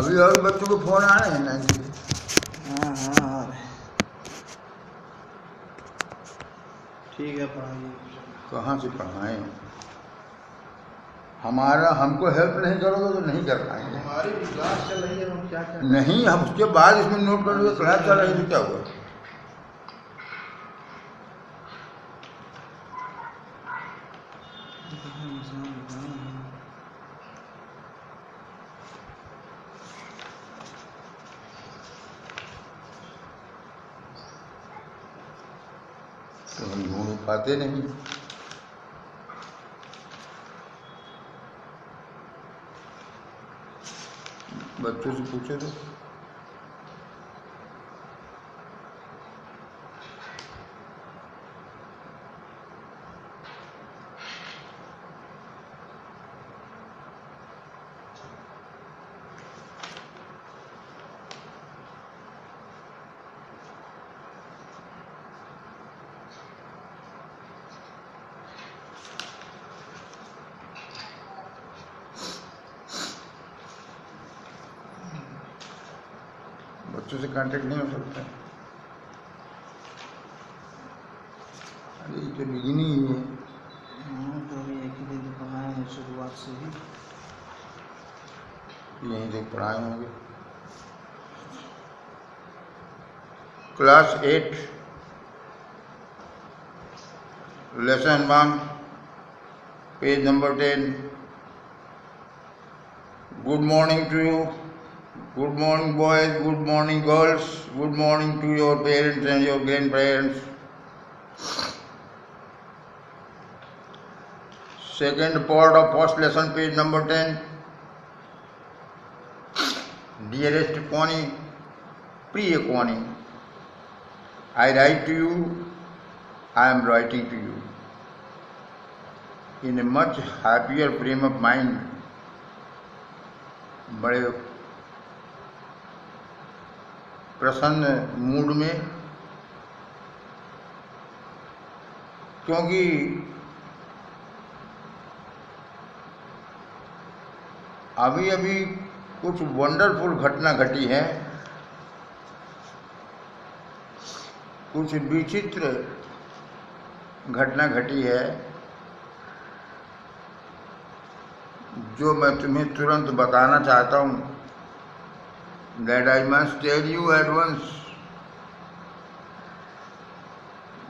अभी और बच्चों को फोन आ रहे हैं ना जी? हाँ हाँ आ रहे हैं। ठीक है पढ़ाइए। कहाँ से पढ़ाएं? हमारा हमको हेल्प नहीं करोगे तो नहीं कर पाएंगे। हमारी भी क्लास चल रही है, हम क्या करें? नहीं, हम उसके बाद इसमें नोट करोगे क्लास चल रही है तो क्या हुआ? तो हम ढूंढ पाते नहीं। बच्चों से पूछे तो बच्चों से कांटेक्ट नहीं हो सकता। अरे ये तो बिगिनी ही है। तो अभी एक ही दिन पढ़ाए हैं शुरुआत से ही। यहीं से पढ़ाए होंगे। Class 8 lesson 1 page number 10। Good morning to you, good morning boys, good morning girls, good morning to your parents and your grandparents. Second part of first lesson, page number 10. Dearest Connie, Priya Connie, I write to you, I am writing to you in a much happier frame of mind. बड़े प्रसन्न mood में, क्योंकि अभी अभी कुछ wonderful घटना घटी है, कुछ विचित्र घटना घटी है जो मैं तुम्हें तुरंत बताना चाहता हूँ। That I must tell you at once.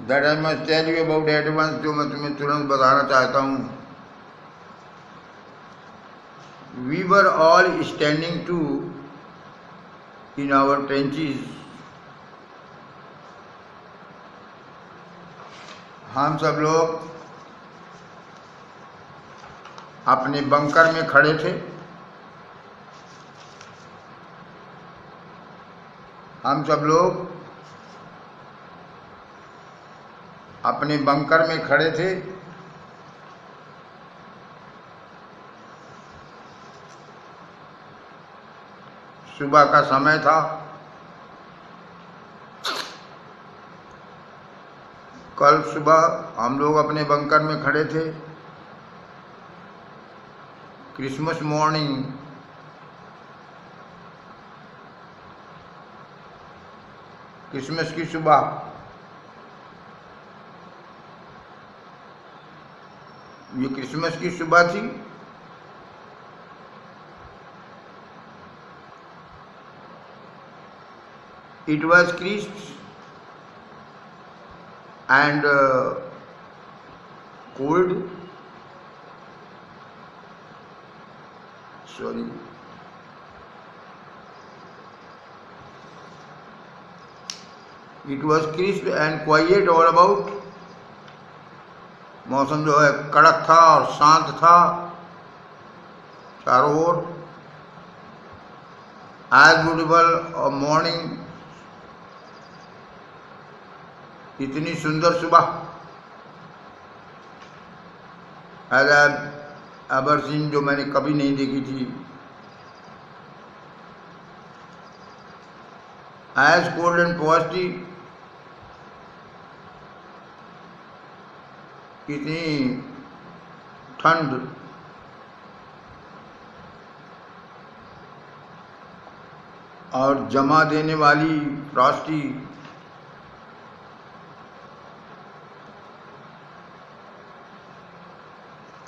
That I must tell you about at once, जो मैं तुम्हें तुरंत बताना चाहता हूँ। We were all standing to in our trenches. हम सब लोग अपने बंकर में खड़े थे। हम सब लोग अपने बंकर में खड़े थे। सुबह का समय था। कल सुबह हम लोग अपने बंकर में खड़े थे। क्रिसमस मॉर्निंग, क्रिसमस की सुबह। ये क्रिसमस की सुबह थी। It was crisp and cold. Sorry. It was crisp and quiet all about. मौसम जो है कड़क था और शांत था चारों ओर। As beautiful a morning, इतनी सुंदर सुबह। As I have ever seen, जो मैंने कभी नहीं देखी थी। As cold and frosty, इतनी ठंड और जमा देने वाली frosty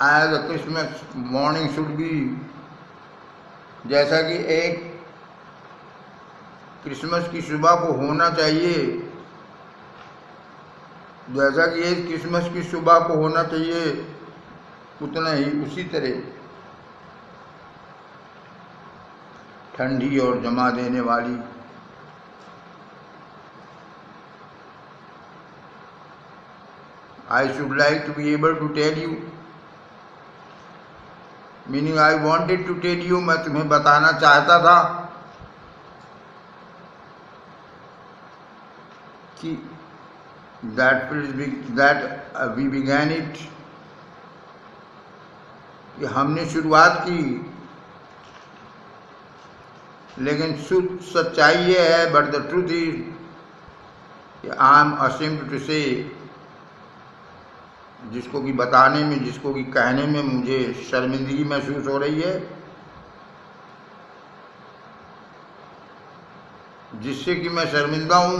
as a Christmas morning should be, जैसा कि एक क्रिसमस की सुबह को होना चाहिए, जैसा कि एक क्रिसमस की सुबह को होना चाहिए, उतना ही उसी तरह ठंडी और जमा देने वाली I should like to be able to tell you, meaning I wanted to tell you, मैं तुम्हें बताना चाहता था कि दैट वी बिगैन इट, कि हमने शुरुआत की, लेकिन सच्चाई ये है, but the truth is I am ashamed to say, जिसको कि बताने में, जिसको कि कहने में मुझे शर्मिंदगी महसूस हो रही है, जिससे कि मैं शर्मिंदा हूं,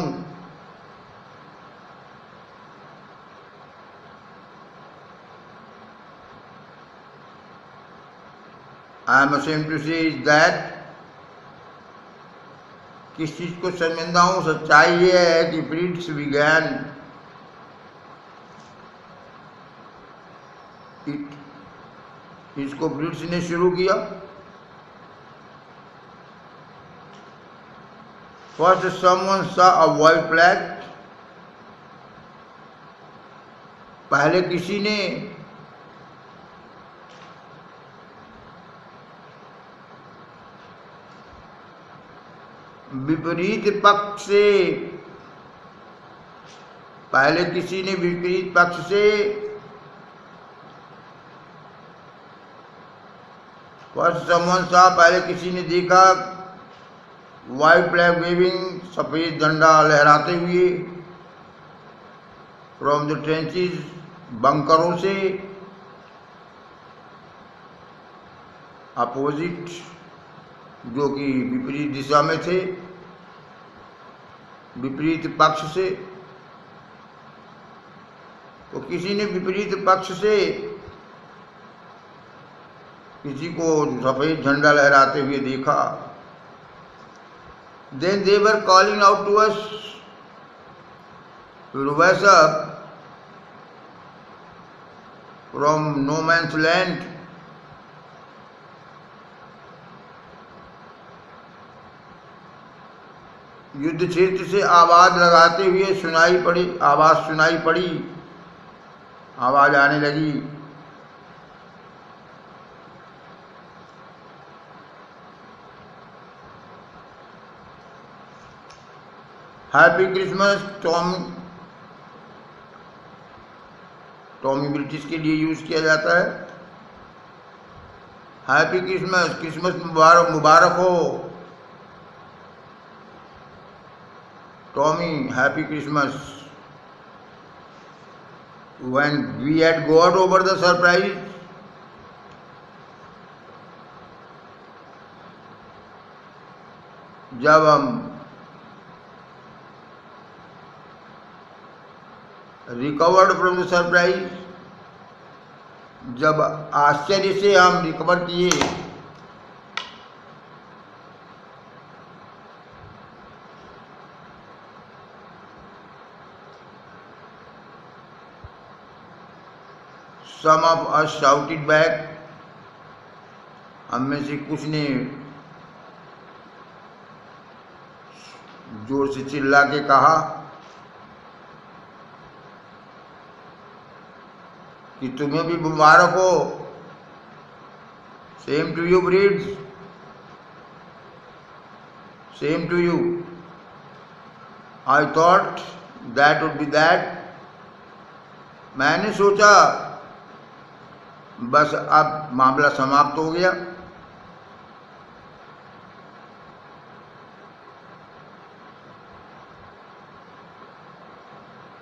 आई एम अशेम्ड टू से इज दैट, किस चीज को शर्मिंदा हूं, सच्चाई ये है कि ब्रिट्स बिगैन इट, इसको ब्रिट्स ने शुरू किया। First someone saw a white flag, पहले किसी ने विपरीत पक्ष से, पहले किसी ने विपरीत पक्ष से, फर्स्ट समवन सॉ, पहले किसी ने देखा, व्हाइट फ्लैग वेविंग, सफेद झंडा लहराते हुए, फ्रॉम द ट्रेंचेस, बंकरों से, अपोजिट, जो कि विपरीत दिशा में थे, विपरीत पक्ष से, तो किसी ने विपरीत पक्ष से किसी को सफेद झंडा लहराते हुए देखा। Then they were calling out to us, फिर वह सब फ्रॉम नो मैन्स लैंड, युद्ध क्षेत्र से आवाज लगाते हुए सुनाई पड़ी, आवाज सुनाई पड़ी, आवाज आने लगी, हैप्पी क्रिसमस। टॉमी ब्रिटिश के लिए यूज किया जाता है। हैप्पी क्रिसमस, क्रिसमस मुबारक, मुबारक हो Tommy, happy Christmas. When we had got over the surprise, जब हम रिकवर्ड फ्रॉम द सरप्राइज, जब आश्चर्य से हम रिकवर किए, some of us shouted back, हम में से कुछ ने जोर से चिल्ला के कहा कि तुम्हें भी मुबारक हो, same to you Fritz, same to you. I thought that would be that, मैंने सोचा बस अब मामला समाप्त हो गया।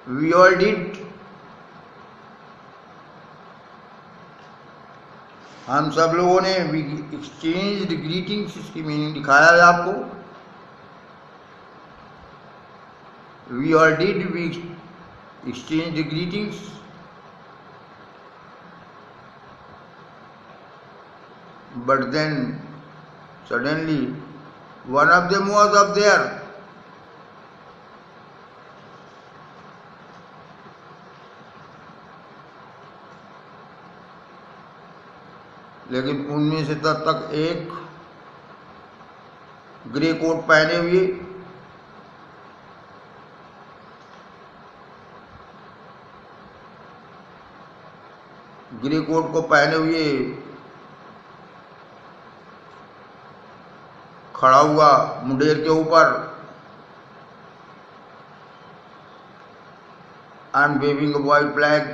वी ऑल डिड, हम सब लोगों ने एक्सचेंज्ड ग्रीटिंग्स, इसकी मीनिंग दिखाया है आपको। We all did. We exchanged greetings. But then suddenly one of them was up there. लेकिन उनमें से तब तक एक ग्रे कोट पहने हुए खड़ा हुआ मुंडेर के ऊपर एंड वेविंग व्हाइट फ्लैग,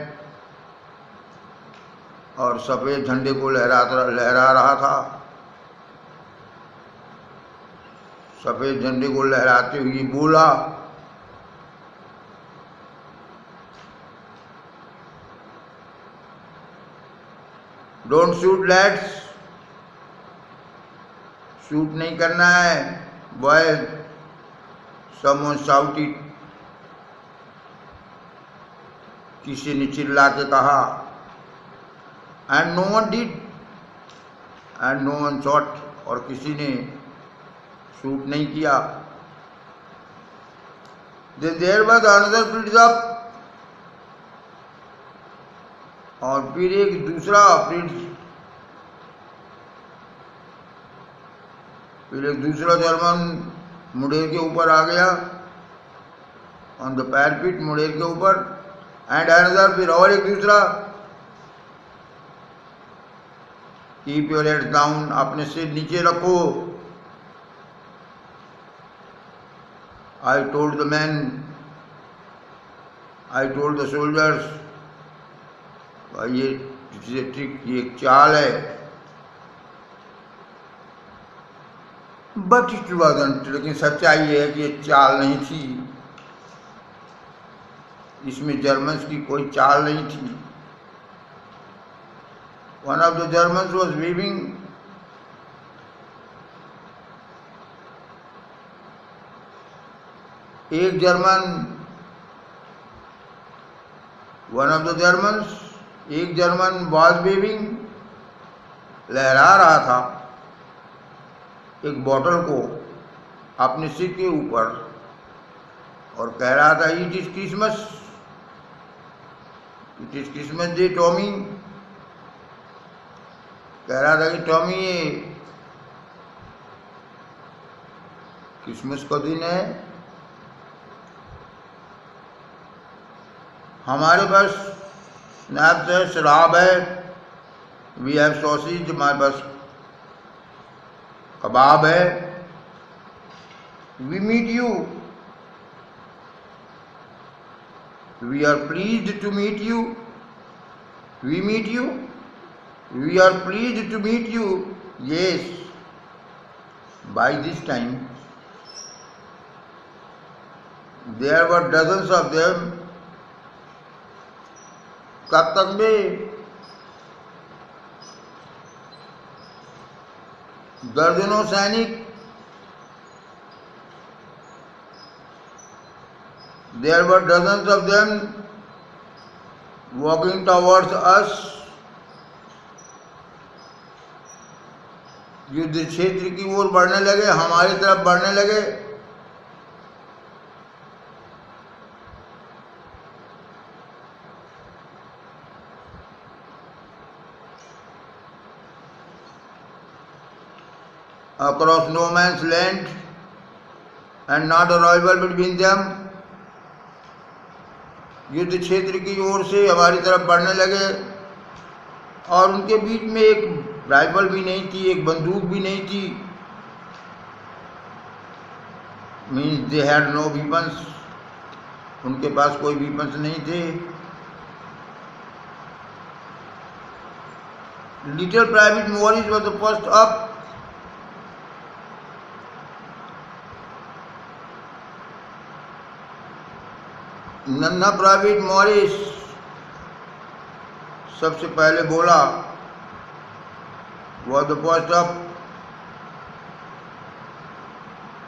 और सफेद झंडे को लहरा रहा था। सफेद झंडे को लहराते हुए बोला, डोंट शूट लैड्स, शूट नहीं करना है बॉयज। समवन शाउटेड, किसी ने चिल्ला के कहा, and no one did, and no one shot, और किसी ने शूट नहीं किया। Then there was another flits up, और फिर एक दूसरा जर्मन मुंडेर के ऊपर आ गया, ऑन द पैरपिट, मुंडेर के ऊपर। एंड अनदर, फिर और एक दूसरा। कीप योर हेड डाउन, अपने सिर नीचे रखो। आई टोल्ड द सोल्जर्स, ये ट्रिक, ये एक चाल है। बट इट वाज़न्ट, लेकिन सच्चाई ये है कि ये चाल नहीं थी। इसमें जर्मन्स की कोई चाल नहीं थी। One of the Germans was weaving एक जर्मन वाज वीविंग, लहरा रहा था एक बॉटल को अपने सिर के ऊपर, और कह रहा था, it is Christmas day Tommy. कह रहा था कि टॉमी, ये क्रिसमस का दिन है, हमारे पास स्नैप्स है, शराब है, वी हैव सॉसेज, हमारे पास कबाब है। We meet you, we are pleased to meet you, we meet you, we are pleased to meet you, yes. By this time there were dozens of them. कब तक में दर्जनों सैनिक, there were dozens of them walking towards us. युद्ध क्षेत्र की ओर बढ़ने लगे, हमारी तरफ बढ़ने लगे। Across no man's land and not a rival between them, युद्ध क्षेत्र की ओर से हमारी तरफ बढ़ने लगे, और उनके बीच में एक राइफल भी नहीं थी, एक बंदूक भी नहीं थी। Means they had no weapons, उनके पास कोई वीपन्स नहीं थे। Little private Morris was the first up. नन्हा प्राइवेट मॉरिस सबसे पहले बोला, वॉज द फर्स्ट अप।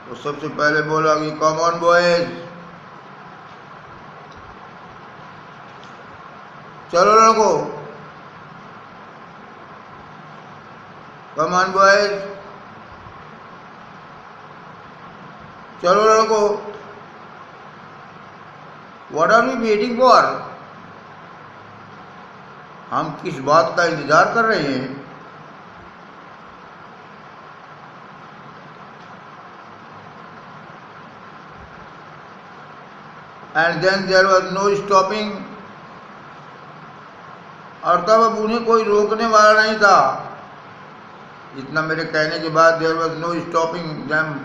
तो सबसे पहले बोला कि कम ऑन बॉयज, चलो लड़को, कम ऑन बॉयज, चलो लड़को, what are we waiting for? हम किस बात का इंतजार कर रहे हैं? And then there was no stopping, और तब अब उन्हें कोई रोकने वाला नहीं था। इतना मेरे कहने के बाद there was no stopping them,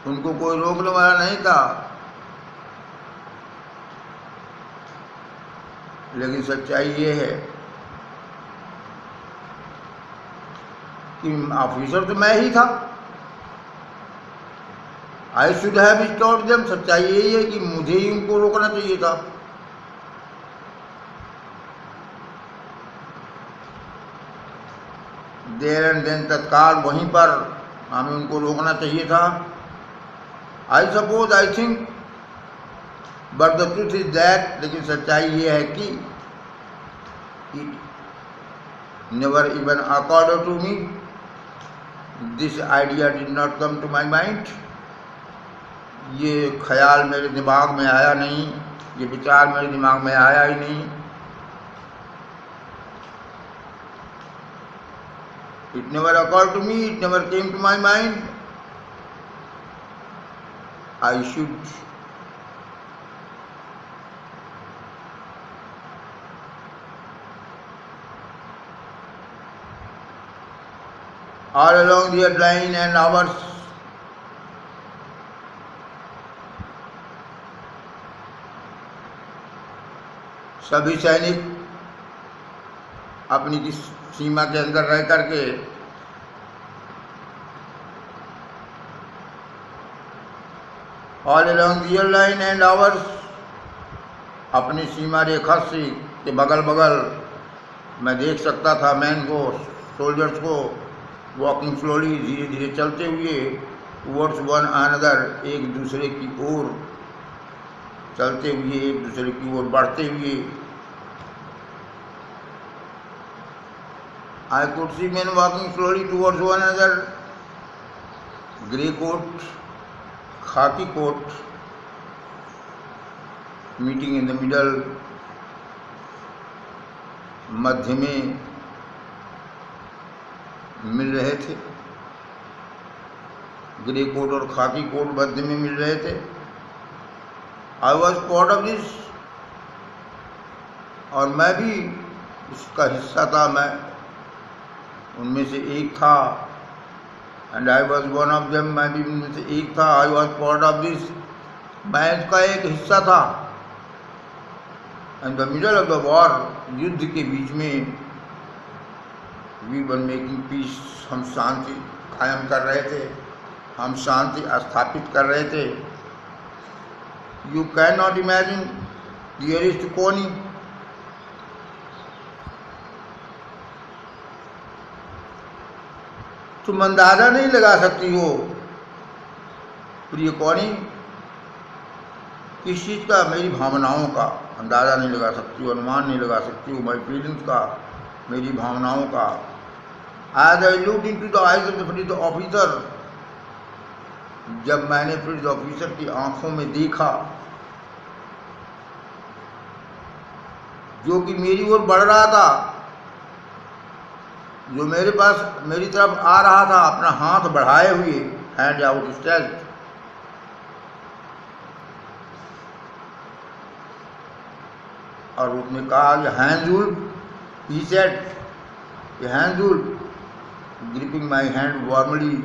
उनको कोई रोकने वाला नहीं था। लेकिन सच्चाई ये है कि ऑफिसर तो मैं ही था। I should have stopped them, सच्चाई यही है कि मुझे ही उनको रोकना चाहिए था। देयर एंड देन, तत्काल वहीं पर हमें उनको रोकना चाहिए था। I suppose, I think, but the truth is that, लेकिन सच्चाई ये है कि it never even occurred to me, this idea did not come to my mind, ये ख्याल मेरे दिमाग में आया नहीं, ये विचार मेरे दिमाग में आया ही नहीं। It never occurred to me, it never came to my mind. I should all along the line and hours सभी सैनिक अपनी किस सीमा के अंदर रह करके all along the line and hours, अपनी सीमा रेखा से के बगल बगल मैं देख सकता था मैन को, सोल्जर्स को, वॉकिंग स्लोली, धीरे धीरे चलते हुए, टुवर्ड्स वन अनदर, एक दूसरे की ओर चलते हुए, एक दूसरे की ओर बढ़ते हुए। I could see men walking slowly towards one another, grey coat, khaki coat, meeting in the middle, मध्य में मिल रहे थे, ग्रे कोट और खाकी कोट मध्य में मिल रहे थे। I was part of this, और मैं भी इसका हिस्सा था, मैं उनमें से एक था। And I was one of them, मैं भी उनमें से एक था। I was part of this, मैं इसका एक हिस्सा था। इन the middle of the war, युद्ध के बीच में, वी वर मेकिंग पीस, हम शांति कायम कर रहे थे, हम शांति स्थापित कर रहे थे। You can not imagine dearest कोनी, तुम अंदाजा नहीं लगा सकती हो प्रिय कौनी, किस चीज़ का, मेरी भावनाओं का अंदाजा नहीं लगा सकती हो, अनुमान नहीं लगा सकती हो, माई फीलिंग्स का, मेरी भावनाओं का। As I looked into the eyes of the Fritz officer, जब मैंने फ्रीज ऑफिसर की आंखों में देखा, जो कि मेरी ओर बढ़ रहा था, जो मेरे पास, मेरी तरफ आ रहा था, अपना हाथ बढ़ाए हुए, हैंड आउट स्ट्रेच्ड, और उसने कहा, ये हैंड, ही सेड, ये hand, gripping my hand warmly,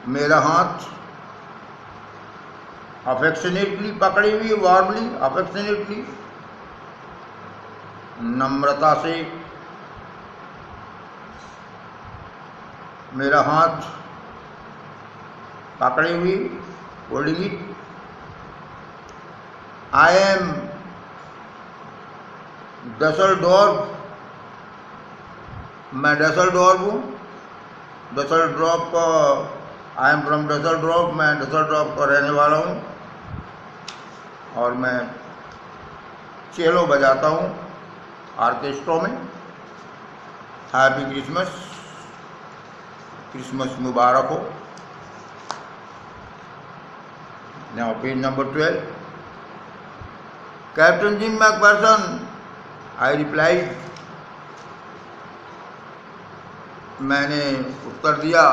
मेरा हाथ अफेक्शनेटली पकड़े हुए, वार्मली, अफेक्शनेटली, नम्रता से मेरा हाथ पकड़े हुए, होल्डिंग इट। आई एम डसलडोर्फ, मैं डसलडोर्फ हूँ, डसलडोर्फ का, आई एम फ्रॉम डसलडोर्फ, मैं डसलडोर्फ का रहने वाला हूँ, और मैं चेलो बजाता हूँ ऑर्केस्ट्रा में। हैप्पी क्रिसमस, क्रिसमस मुबारक हो। Now page number 12। Captain gym Macpherson, I replied, मैंने उत्तर दिया,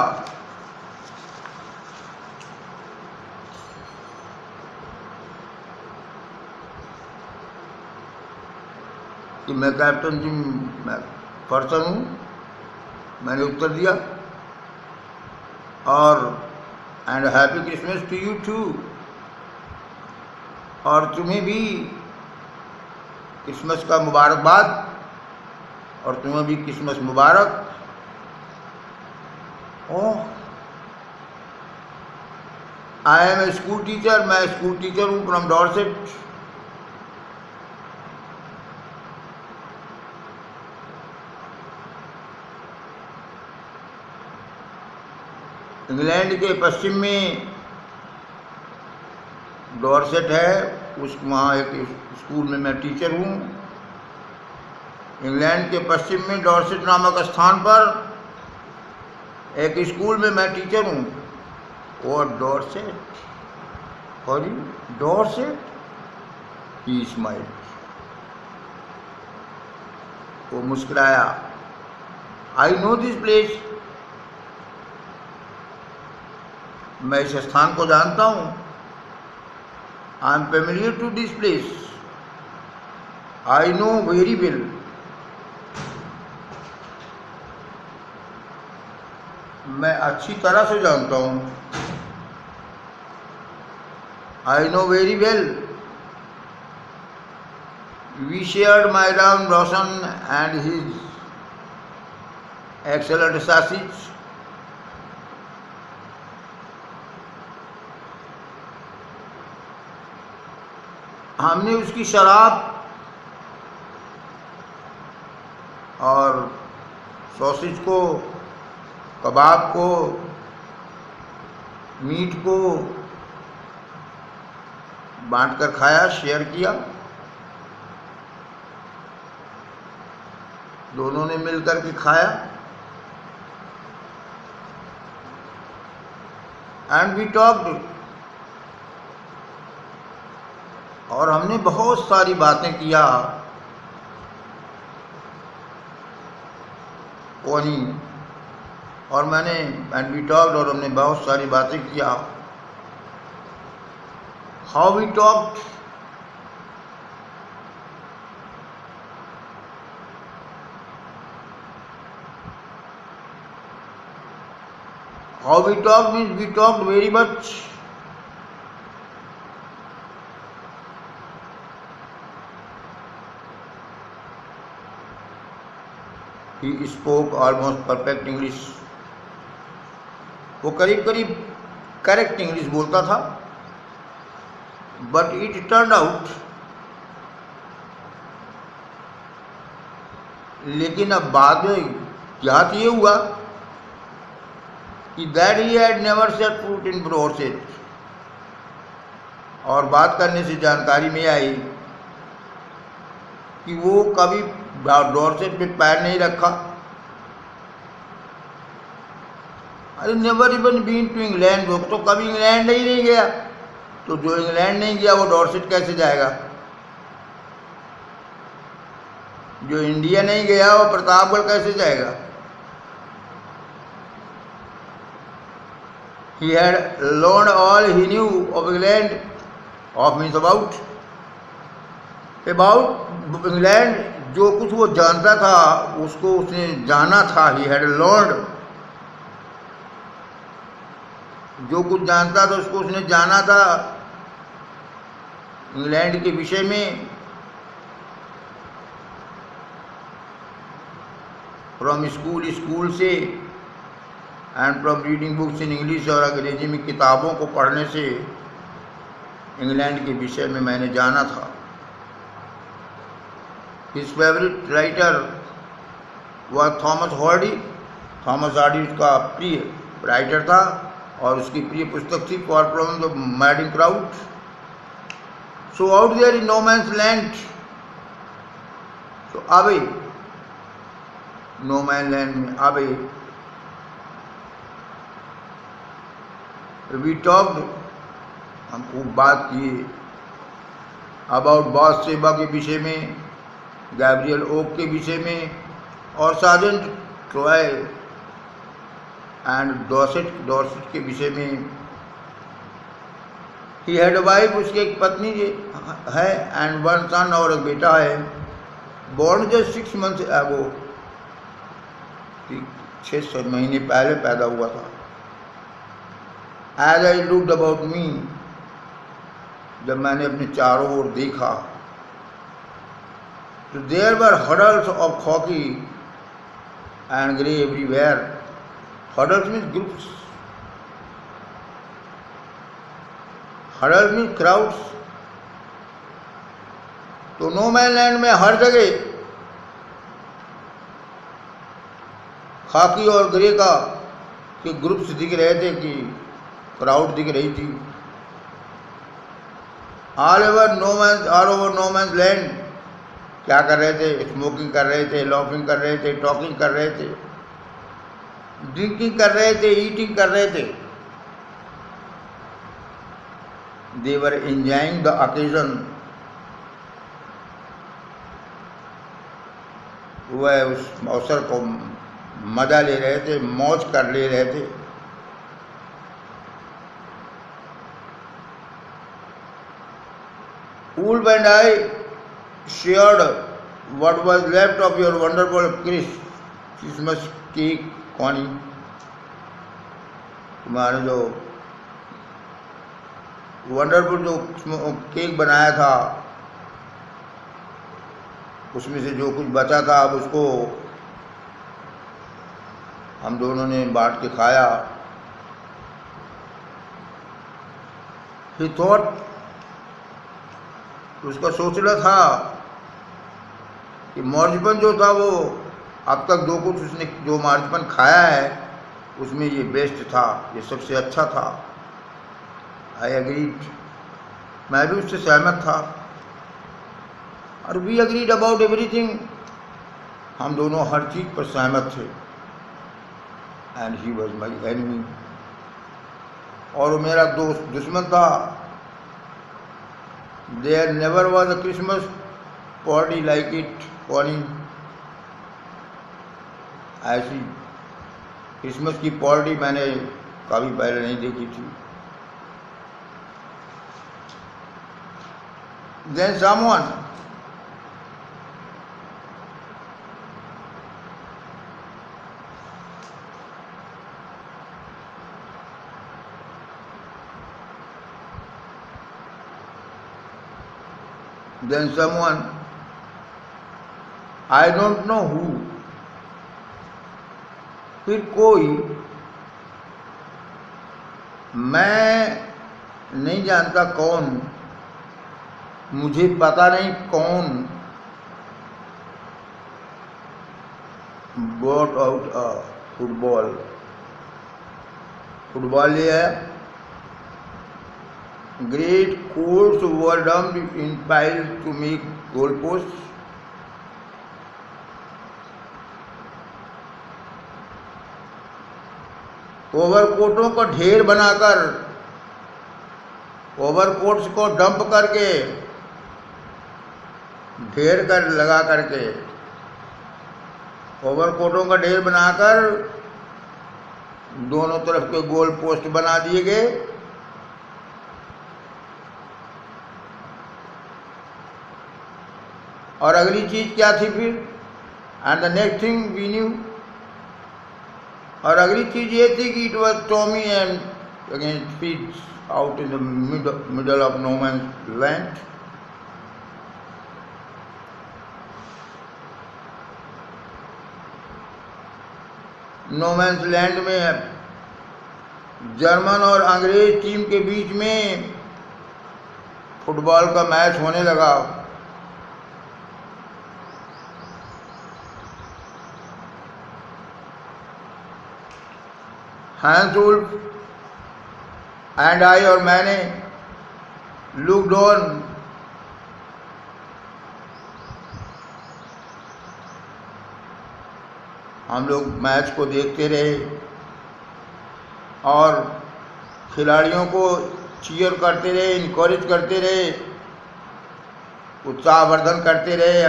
कि मैं कैप्टन जिम मैकफर्सन हूँ। मैंने उत्तर दिया, और and happy Christmas to you too, और तुम्हें भी क्रिसमस का मुबारकबाद, और तुम्हें भी क्रिसमस मुबारक। Oh, I am a school teacher, मैं स्कूल टीचर हूँ फ्रॉम डॉर्सेट। इंग्लैंड के पश्चिम में डॉर्सेट है, वहाँ एक स्कूल में मैं टीचर हूँ। इंग्लैंड के पश्चिम में डॉर्सेट नामक स्थान पर एक स्कूल में मैं टीचर हूँ। और डॉर्सेट, और डॉर्सेट, ही स्माइल्ड, वो मुस्कुराया। आई नो दिस प्लेस, मैं इस स्थान को जानता हूँ। I am familiar to this place, I know very well, मैं अच्छी तरह से जानता हूँ। I know very well, we shared madam Roshan and his excellent sausage, हमने उसकी शराब और सॉसेज को, कबाब को, मीट को बांटकर खाया, शेयर किया। दोनों ने मिलकर के खाया। एंड वी टॉक्ड, और हमने बहुत सारी बातें किया। और मैंने, एंड वी टॉक्ड, और हमने बहुत सारी बातें किया। How we talked, how we talked means we talked very much. He spoke almost perfect English. वो करीब करीब करेक्ट इंग्लिश बोलता था। बट इट टर्न आउट, लेकिन अब बाद में ज्ञात ये हुआ कि that he had never set foot in Dorset, और बात करने से जानकारी में आई कि वो कभी डॉर्सेट में पैर नहीं रखा। अरे never even been to England, वो तो कभी इंग्लैंड ही नहीं गया। तो जो इंग्लैंड नहीं गया वो डॉर्सेट कैसे जाएगा? जो इंडिया नहीं गया वो प्रतापगढ़ कैसे जाएगा? He had learned all he knew of England, of means about England, जो कुछ वो जानता था उसको उसने जाना था। He had learned, जो कुछ जानता था उसको उसने जाना था इंग्लैंड के विषय में। फ्रॉम स्कूल से, and from reading books in English, और अंग्रेजी में किताबों को पढ़ने से इंग्लैंड के विषय में मैंने जाना था। हिज फेवरेट राइटर वह थॉमस हार्डी। थॉमस हार्डी उसका प्रिय राइटर था, और उसकी प्रिय पुस्तक थी far from the madding crowd. So out there in no man's land, तो अभी नो मैन लैंड में अभी वी टॉक्ड, हम खूब बात किए अबाउट बॉस सेबा के विषय में, गैब्रियल ओक के विषय में और सार्जेंट ट्रॉय एंड डॉर्सेट के विषय में। ही हैड वाइफ, उसकी एक पत्नी है, एंड वन सन, और एक बेटा है, बॉर्न जस्ट 6 months एगो, 6 महीने पहले पैदा हुआ था। As I looked about me, जब मैंने अपने चारों ओर देखा तो there were huddles of khaki and grey everywhere. Huddles means groups, huddles means crowds. तो नो मैन लैंड में हर जगह खाकी और ग्रे का के ग्रुप्स दिख रहे थे, कि क्राउड दिख रही थी। All over no man's land क्या कर रहे थे? स्मोकिंग कर रहे थे, लॉफिंग कर रहे थे, टॉकिंग कर रहे थे, ड्रिंकिंग कर रहे थे, ईटिंग कर रहे थे। दे वर एंजॉयिंग द ओकेजन, वह उस अवसर को मजा ले रहे थे, मौज कर ले रहे थे। Ulf and I shared what was left of your wonderful Christmas cake, Connie. तुम्हारे जो वंडरफुल जो केक बनाया था, उसमें से जो कुछ बचा था, अब उसको हम दोनों ने बांट के खाया। He thought, उसका सोचना था कि मार्जिपन जो था वो अब तक जो कुछ उसने जो मार्जिपन खाया है उसमें ये बेस्ट था, ये सबसे अच्छा था। आई एग्रीड, मैं भी उससे सहमत था। और वी एग्रीड अबाउट एवरीथिंग, हम दोनों हर चीज़ पर सहमत थे। And he was my enemy, और वो मेरा दोस्त दुश्मन था। There never was a Christmas party like it, Connie. ऐसी क्रिसमस की पार्टी मैंने कभी पहले नहीं देखी थी। Then someone I don't know who, फिर कोई, मैं नहीं जानता कौन, मुझे पता नहीं कौन, brought out a फुटबॉल ले आया। Great courts were dumped in piles to make goalposts. ओवरकोटों का ढेर बनाकर, ओवरकोट्स को डंप करके, ढेर कर लगा करके, ओवरकोटों का ढेर बनाकर दोनों तरफ के गोल पोस्ट बना दिए गए। और अगली चीज क्या थी फिर? And the next thing we knew, और अगली चीज ये थी कि it was Tommy and against feeds out in the middle of no man's land. No man's land में जर्मन और अंग्रेज टीम के बीच में फुटबॉल का मैच होने लगा। हैंस वुल्फ एंड आई, और मैंने लुक्ड ऑन हम लोग मैच को देखते रहे और खिलाड़ियों को चीयर करते रहे, इनकरेज करते रहे, उत्साहवर्धन करते रहे,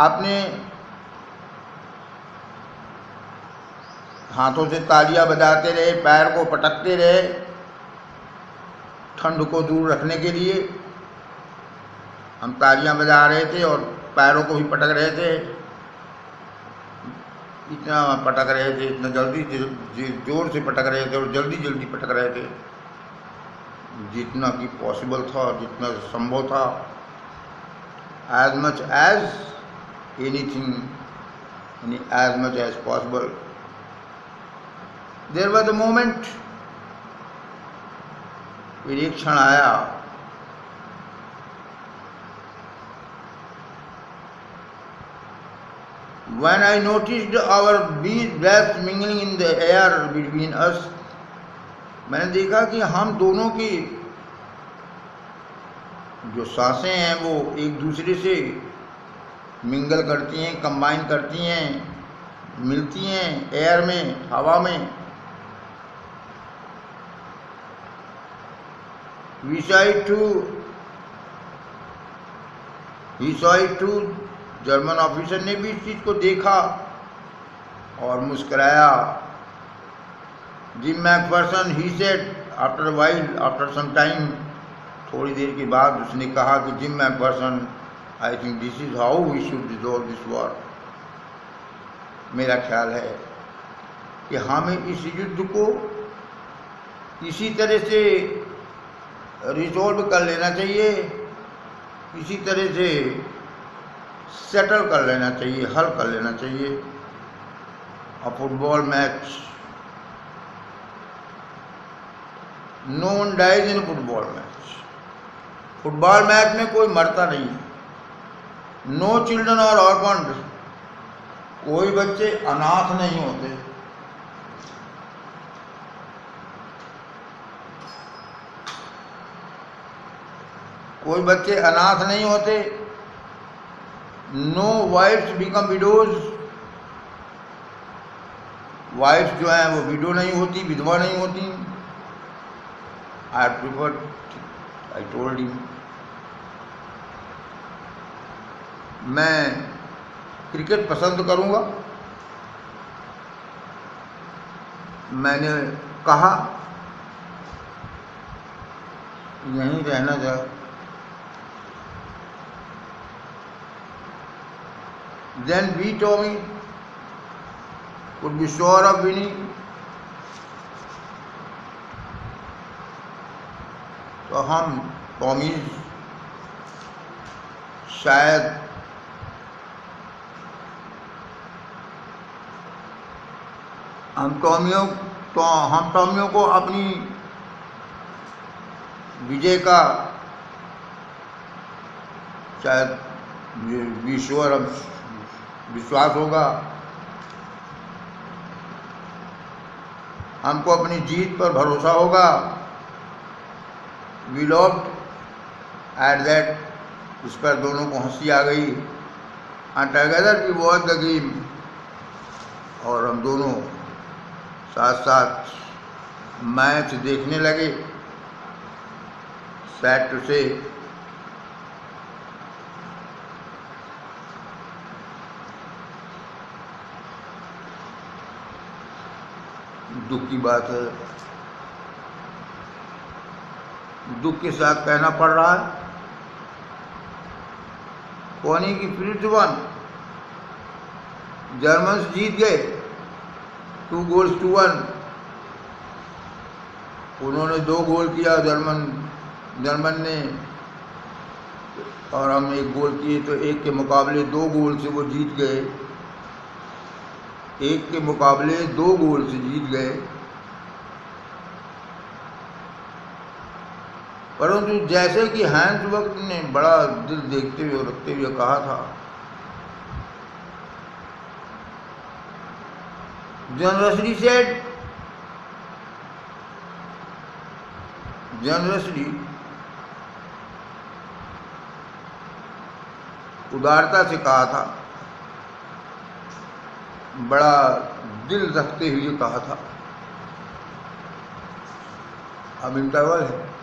अपने हाथों से तालियां बजाते रहे, पैर को पटकते रहे ठंड को दूर रखने के लिए। हम तालियां बजा रहे थे और पैरों को भी पटक रहे थे, इतना पटक रहे थे, इतना जल्दी जोर से पटक रहे थे और जल्दी जल्दी पटक रहे थे, जितना कि पॉसिबल था, जितना संभव था, as much as anything, as much as possible. There was a moment, फिर एक क्षण आया when I noticed our bees breath mingling in the air between us. मैंने देखा कि हम दोनों की जो सांसें हैं वो एक दूसरे से मिंगल करती हैं, कंबाइन करती हैं, मिलती हैं एयर में, हवा में। he saw it too. German officer ने भी इस चीज को देखा और मुस्कुराया। Gym Macpherson he said after a while, after some time, थोड़ी देर के बाद उसने कहा कि gym Macpherson, I think this is how we should resolve this war. मेरा ख्याल है कि हमें इस युद्ध को इसी तरह से रिजॉल्व कर लेना चाहिए, इसी तरह से सेटल कर लेना चाहिए, हल कर लेना चाहिए। A football match, no one dies in football match. Football match में कोई मरता नहीं। नो चिल्ड्रन और ऑर्फन्ड, कोई बच्चे अनाथ नहीं होते। कोई बच्चे अनाथ नहीं होते। No wives become widows, wives जो हैं वो विडो नहीं होती, विधवा नहीं होती। आई टोल्ड हिम, मैं क्रिकेट पसंद करूंगा। मैंने कहा यहीं रहना चाहिए। Then we, Tommy, could be sure of winning. तो हम टॉमीज शायद हम टॉमियों को अपनी विजय का शायद विश्वास होगा, हमको अपनी जीत पर भरोसा होगा। वी लव्ड एट दैट, इस पर दोनों को हंसी आ गई। And together we watch the game, और हम दोनों साथ साथ मैच देखने लगे। सैड टू से दुख की बात है, दुख के साथ कहना पड़ रहा है। कोनी की फिफ्थ वन, जर्मन्स जीत गए 2-1। उन्होंने 2 गोल किया जर्मन ने, और हम 1 गोल किए, तो 1 के मुकाबले 2 गोल से वो जीत गए। 1 के मुकाबले 2 गोल से जीत गए। परंतु जैसे कि हैंस वक्त ने बड़ा दिल देखते हुए और रखते हुए कहा था, जनरसली सेड, जनरसली, उदारता से कहा था, बड़ा दिल रखते हुए कहा था। अब इंटरवल है।